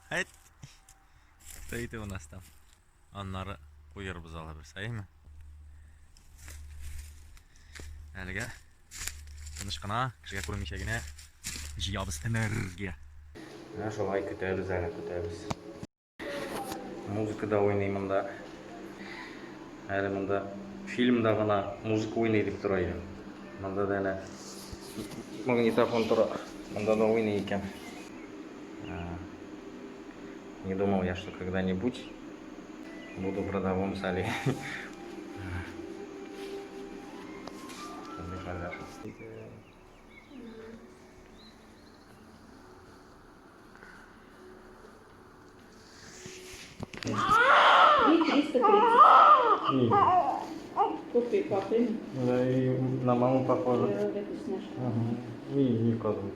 Hayt. Deydi у нас там. Anları koyarız ala bir sayı mı? Әлігі тыныш кішіге көрмешегіне жиябыз энергия. Шолай күтәбіз әлі күтәбіз. Музыка да ойнаймын да. Әлі мұнда фильмда ғана музыка ойнай деп тұрайды. Мұнда да әлі магнитофон тұра. Мұнда да ойнай екен. Не думал я, что когда-нибудь буду в родовом зале. Купи папин. Да, и на маму похоже. Ага. И козу.